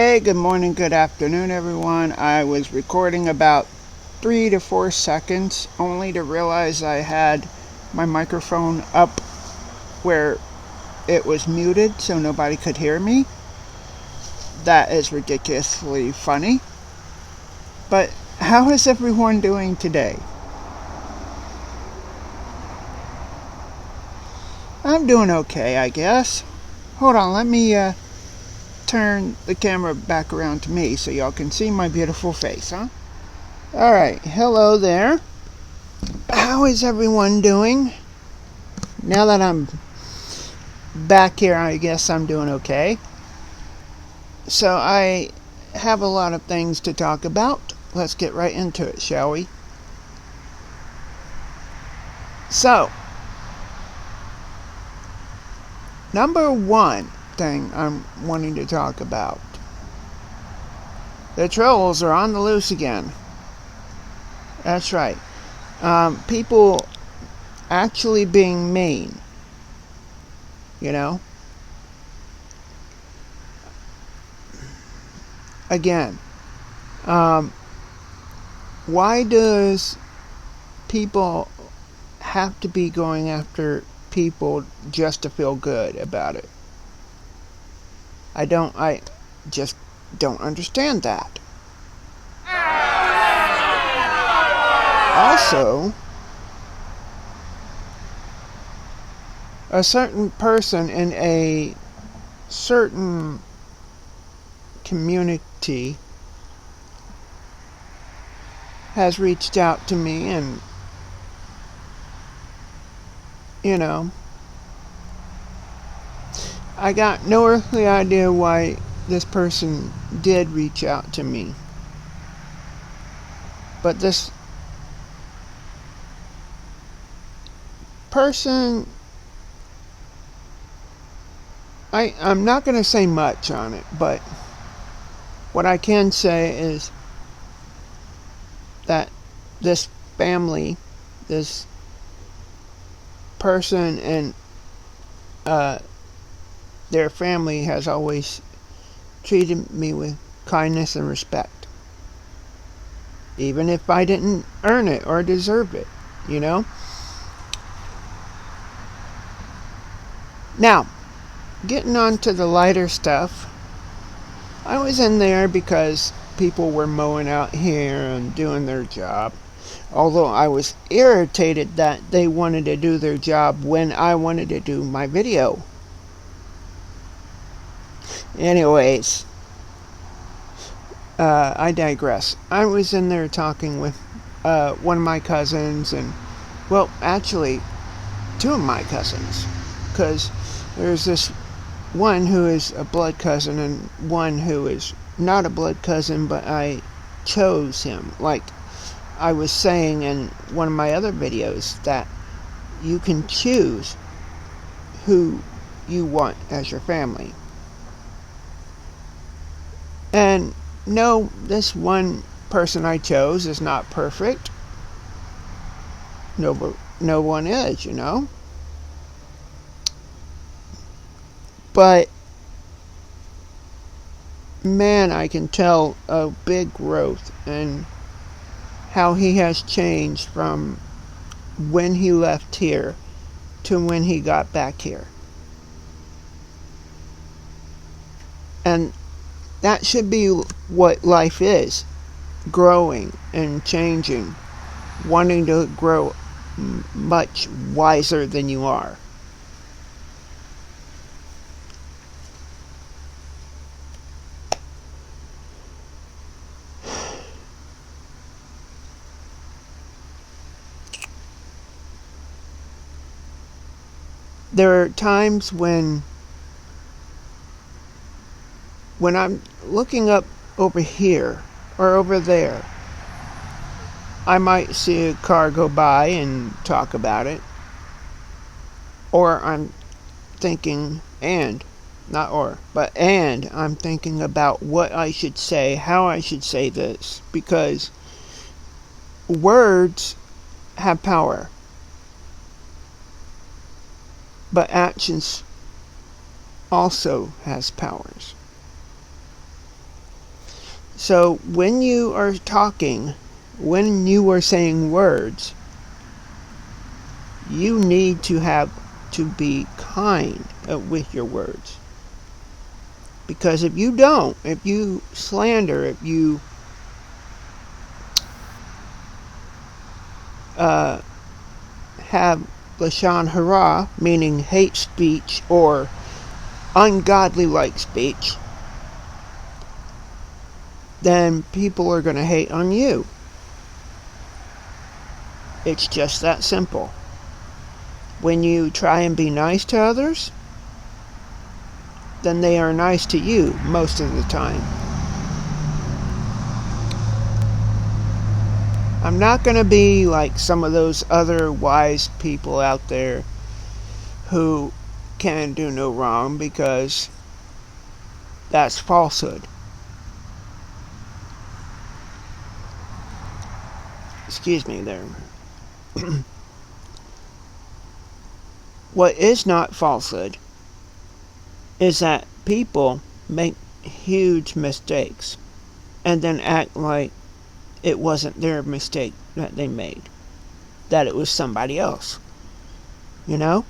Hey, good morning, good afternoon, everyone. I was recording about 3 to 4 seconds only to realize I had my microphone up where it was muted so nobody could hear me. That is ridiculously funny. But how is everyone doing today? I'm doing okay, I guess. Hold on, let me turn the camera back around to me so y'all can see my beautiful face, huh? Alright, hello there. How is everyone doing? Now that I'm back here, I guess I'm doing okay. So I have a lot of things to talk about. Let's get right into it, shall we? So, number one thing I'm wanting to talk about. The trolls are on the loose again. That's right. People actually being mean. You know? Again. Why does people have to be going after people just to feel good about it? I just don't understand that. Also, a certain person in a certain community has reached out to me and, I got no earthly idea why this person did reach out to me. But this person, I'm not going to say much on it, but what I can say is that this family, this person and their family has always treated me with kindness and respect. Even if I didn't earn it or deserve it, you know? Now, getting on to the lighter stuff, I was in there because people were mowing out here and doing their job. Although I was irritated that they wanted to do their job when I wanted to do my video. Anyways, I digress. I was in there talking with one of my cousins and, well, actually, two of my cousins. Because there's this one who is a blood cousin and one who is not a blood cousin, but I chose him. Like I was saying in one of my other videos, that you can choose who you want as your family. And no, this one person I chose is not perfect. No one is, you know. But man, I can tell a big growth in how he has changed from when he left here to when he got back here. And that should be what life is. Growing and changing. Wanting to grow much wiser than you are. There are times when I'm looking up over here or over there, I might see a car go by and talk about it. Or I'm thinking, I'm thinking about what I should say, how I should say this, because words have power, but actions also has powers. So when you are talking, when you are saying words, you need to be kind with your words. Because if you don't, if you slander, if you have lashon hara, meaning hate speech or ungodly like speech, then people are going to hate on you. It's just that simple. When you try and be nice to others, then they are nice to you most of the time. I'm not going to be like some of those other wise people out there who can do no wrong, because that's falsehood. Excuse me there. What is not falsehood is that people make huge mistakes and then act like it wasn't their mistake that they made, that it was somebody else. You know?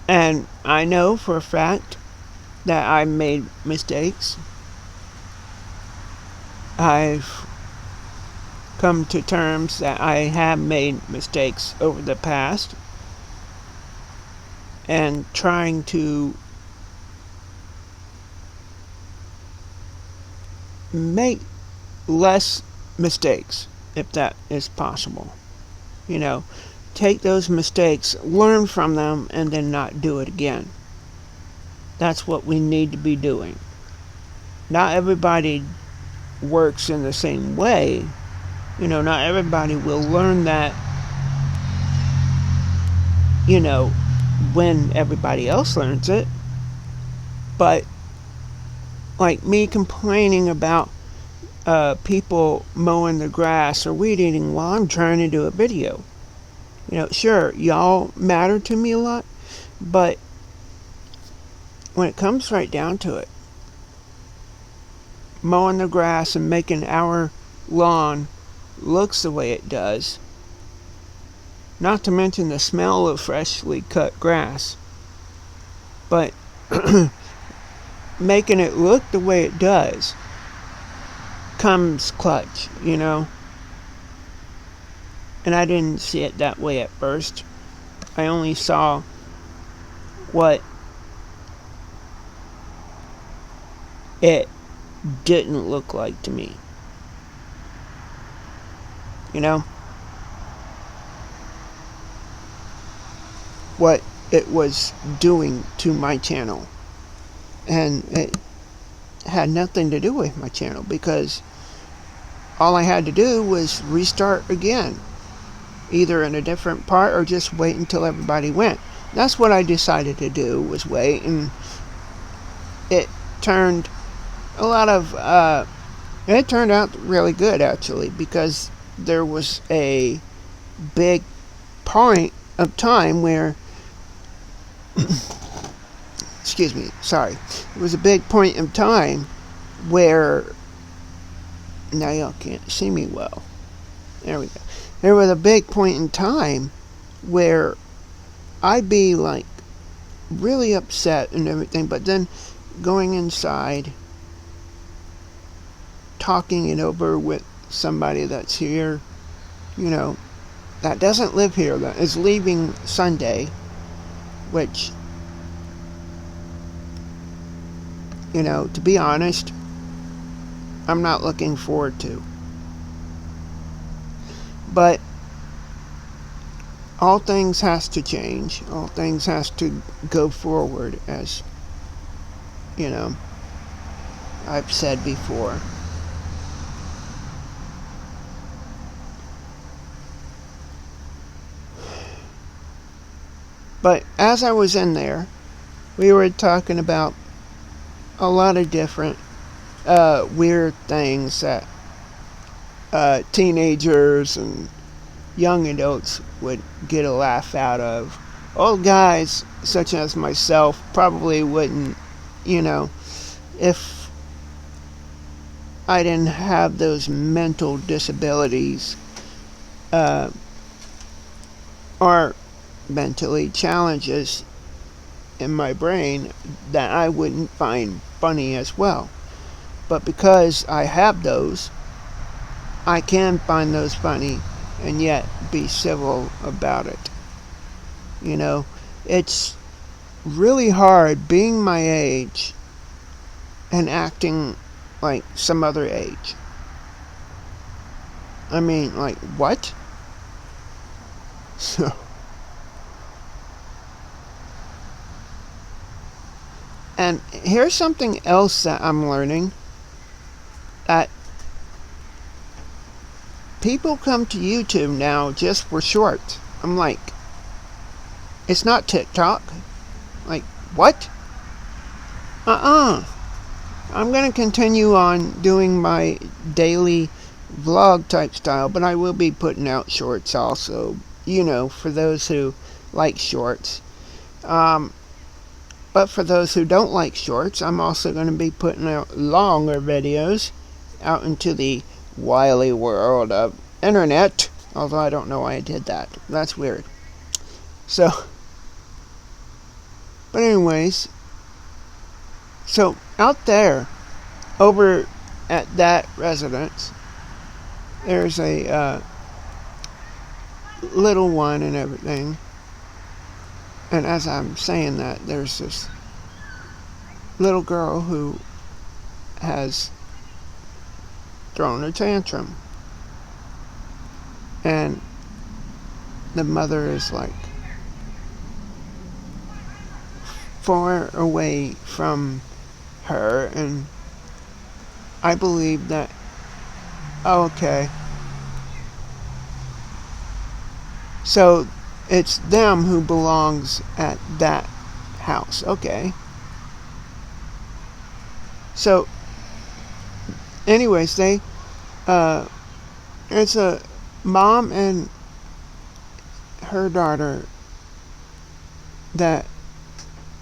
And I know for a fact that I made mistakes. I've come to terms that I have made mistakes over the past, and trying to make less mistakes if that is possible. You know, take those mistakes, learn from them, and then not do it again. That's what we need to be doing. Not everybody works in the same way. You know, not everybody will learn that, you know, when everybody else learns it. But like me complaining about people mowing the grass or weed eating while I'm trying to do a video. You know, sure, y'all matter to me a lot, but when it comes right down to it, mowing the grass and making our lawn looks the way it does, not to mention the smell of freshly cut grass, but making it look the way it does comes clutch, you know. And I didn't see it that way at first. I only saw what it didn't look like to me. You know? What it was doing to my channel. And it had nothing to do with my channel, because all I had to do was restart again, either in a different part or just wait until everybody went. That's what I decided to do, was wait, and it turned it turned out really good, actually, because there was a big point of time where excuse me, sorry. There was a big point of time where, now y'all can't see me well. There we go. There was a big point in time where I'd be like really upset and everything, but then going inside, talking it over with somebody that's here, you know, that doesn't live here, that is leaving Sunday, which, you know, to be honest, I'm not looking forward to. But all things has to change. All things has to go forward, as, you know, I've said before. But as I was in there, we were talking about a lot of different weird things that teenagers and young adults would get a laugh out of. Old guys such as myself probably wouldn't, you know, if I didn't have those mental disabilities, uh, or mentally challenges in my brain, that I wouldn't find funny as well. But because I have those, I can find those funny and yet be civil about it. You know, it's really hard being my age and acting like some other age. I mean, like, what? So, and here's something else that I'm learning, that people come to YouTube now just for shorts. I'm like, it's not TikTok. Like, what? I'm going to continue on doing my daily vlog type style, but I will be putting out shorts also, for those who like shorts. But for those who don't like shorts, I'm also going to be putting out longer videos out into the wily world of internet, although I don't know why I did that. That's weird. So, but anyways, so out there, over at that residence, there's a little one and everything. And as I'm saying that, there's this little girl who has thrown a tantrum. And the mother is like far away from her, and I believe that, okay, so it's them who belongs at that house. Okay. So, anyways, it's a mom and her daughter that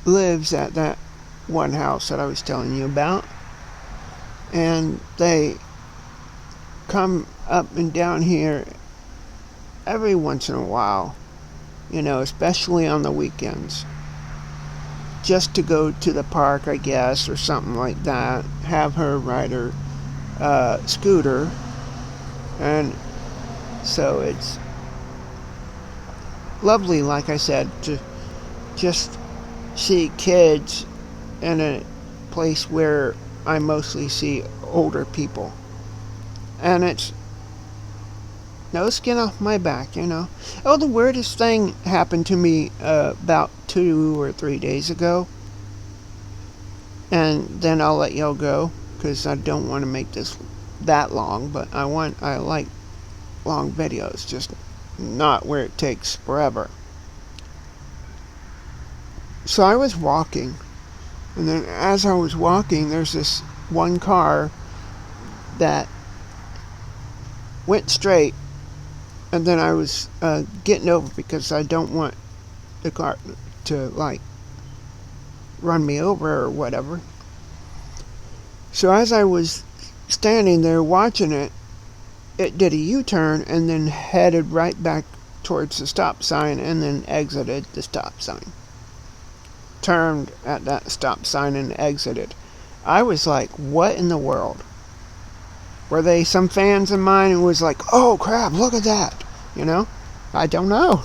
lives at that one house that I was telling you about. And they come up and down here every once in a while, especially on the weekends, just to go to the park, I guess, or something like that. Have her ride her scooter. And so it's lovely, like I said, to just see kids in a place where I mostly see older people. And it's no skin off my back, Oh, the weirdest thing happened to me about 2 or 3 days ago. And then I'll let y'all go, because I don't want to make this that long, but I like long videos, just not where it takes forever. So I was walking, and then as I was walking, there's this one car that went straight, and then I was getting over because I don't want the car to run me over or whatever. So as I was standing there watching it, it did a U-turn and then headed right back towards the stop sign and then exited the stop sign. Turned at that stop sign and exited. I was like, what in the world? Were they some fans of mine who was like, oh crap, look at that? I don't know.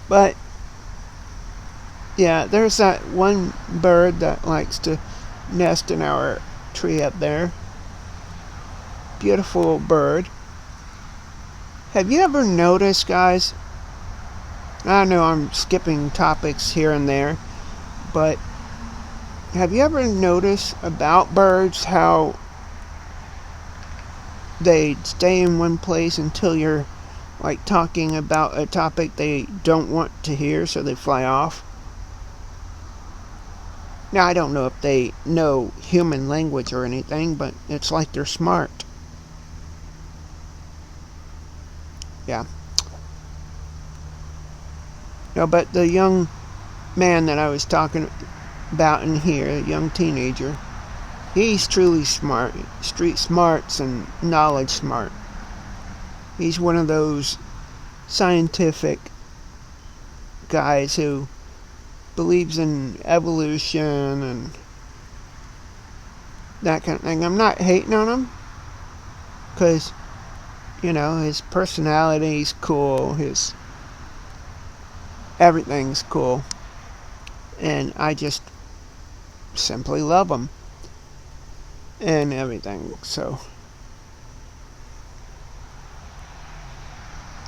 But yeah, there's that one bird that likes to nest in our tree up there. Beautiful bird. Have you ever noticed, guys? I know I'm skipping topics here and there, but have you ever noticed about birds how they stay in one place until you're talking about a topic they don't want to hear, so they fly off? Now, I don't know if they know human language or anything, but it's like they're smart. Yeah. No, but the young man that I was talking about in here, a young teenager, he's truly smart, street smarts and knowledge smart. He's one of those scientific guys who believes in evolution and that kind of thing. I'm not hating on him because, his personality's cool, his everything's cool, and I just simply love him and everything. So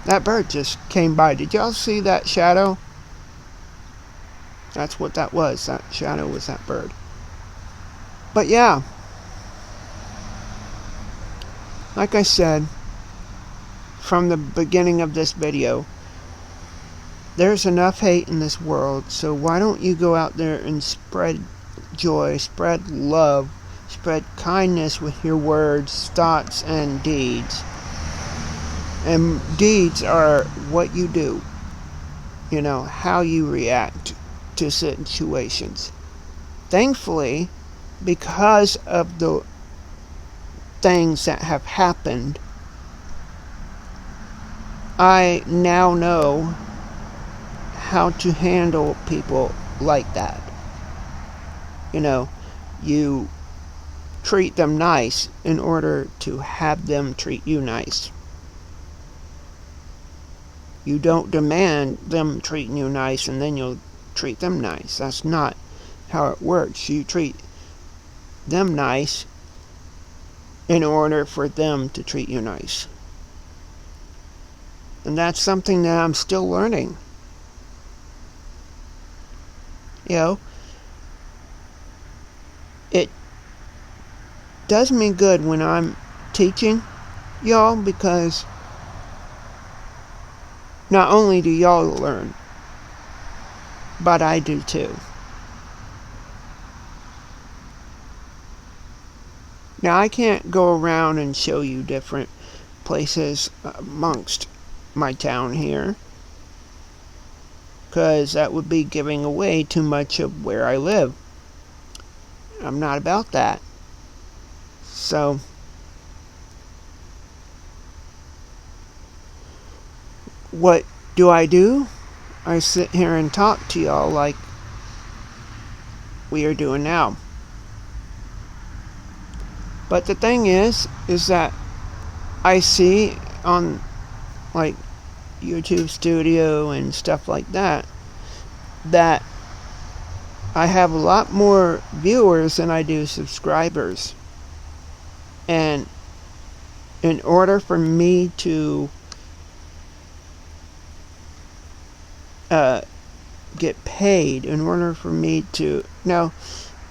that bird just came by. Did y'all see that shadow? That's what that was. That shadow was that bird. But yeah, like I said from the beginning of this video, there's enough hate in this world, so why don't you go out there and spread joy, spread love, spread kindness with your words, thoughts, and deeds. And deeds are what you do, how you react to situations. Thankfully, because of the things that have happened, I now know how to handle people like that. You treat them nice in order to have them treat you nice. You don't demand them treating you nice and then you'll treat them nice. That's not how it works. You treat them nice in order for them to treat you nice. And that's something that I'm still learning. It does me good when I'm teaching y'all, because not only do y'all learn, but I do too. Now, I can't go around and show you different places amongst my town here, because that would be giving away too much of where I live. I'm not about that. So, what do? I sit here and talk to y'all like we are doing now. But the thing is that I see on like YouTube Studio and stuff like that I have a lot more viewers than I do subscribers. And in order for me to get paid, in order for me to... Now,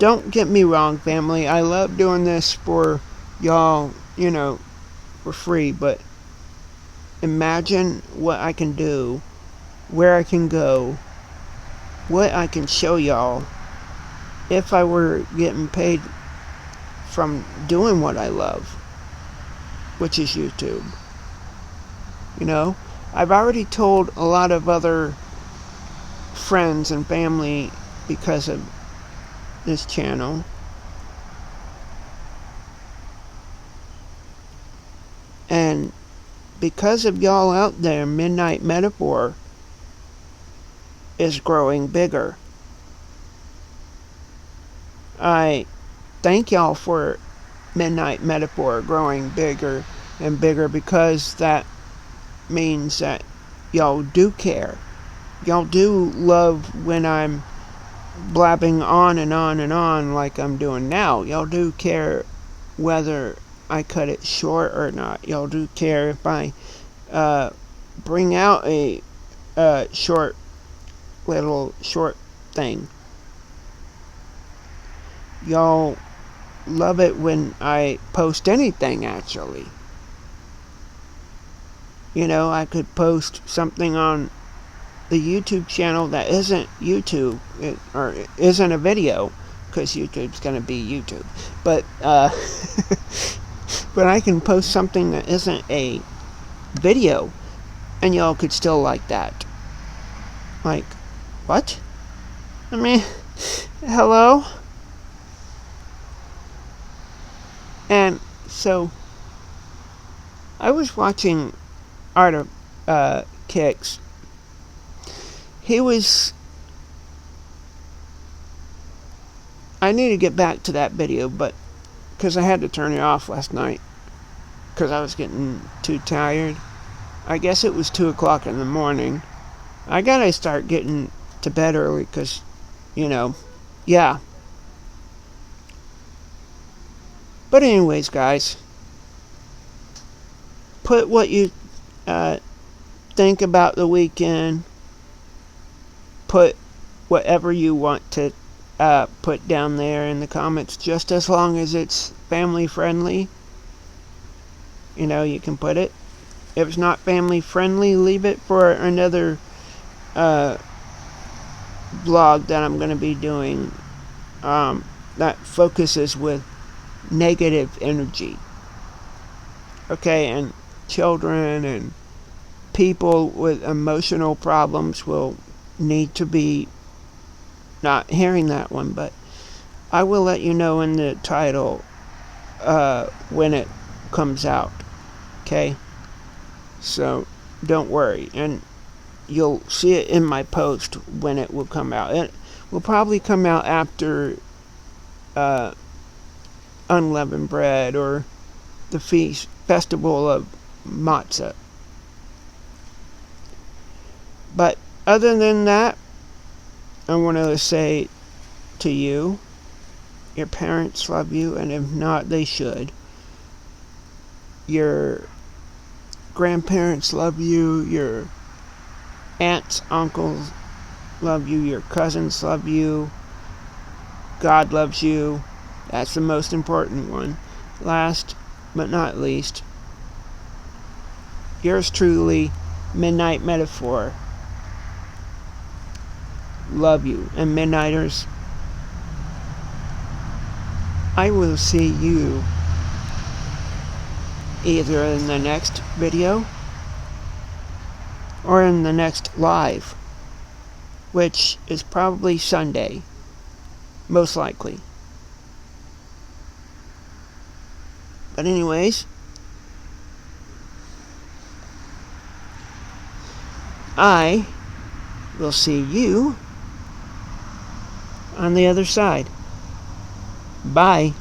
don't get me wrong, family. I love doing this for y'all, for free. But imagine what I can do, where I can go, what I can show y'all if I were getting paid from doing what I love, which is YouTube. I've already told a lot of other friends and family because of this channel. And because of y'all out there, Midnight Metaphor is growing bigger. I thank y'all for Midnight Metaphor growing bigger and bigger, because that means that y'all do care. Y'all do love when I'm blabbing on and on and on like I'm doing now. Y'all do care whether I cut it short or not. Y'all do care if I bring out a short thing. Y'all love it when I post anything, actually. I could post something on the YouTube channel that isn't YouTube, or isn't a video, because YouTube's going to be YouTube. But but I can post something that isn't a video, and y'all could still like that. Like, what? I mean, hello? And so, I was watching Art of Kicks. I need to get back to that video, but because I had to turn it off last night because I was getting too tired. I guess it was 2 o'clock in the morning. I gotta start getting to bed early because, yeah. But anyways, guys, put what you think about the weekend. Put whatever you want to put down there in the comments, just as long as it's family friendly. You can put it. If it's not family friendly, leave it for another blog that I'm going to be doing that focuses with negative energy. Okay, and children and people with emotional problems will need to be not hearing that one, but I will let you know in the title when it comes out. Okay? So don't worry, and you'll see it in my post when it will come out. It will probably come out after unleavened bread or the festival of matzah. But other than that, I want to say to you, your parents love you, and if not, they should. Your grandparents love you, your aunts, uncles love you, your cousins love you, God loves you. That's the most important one. Last but not least, yours truly, Midnight Metaphor. Love you. And Midnighters, I will see you either in the next video or in the next live, which is probably Sunday, most likely. But anyways, I will see you on the other side. Bye.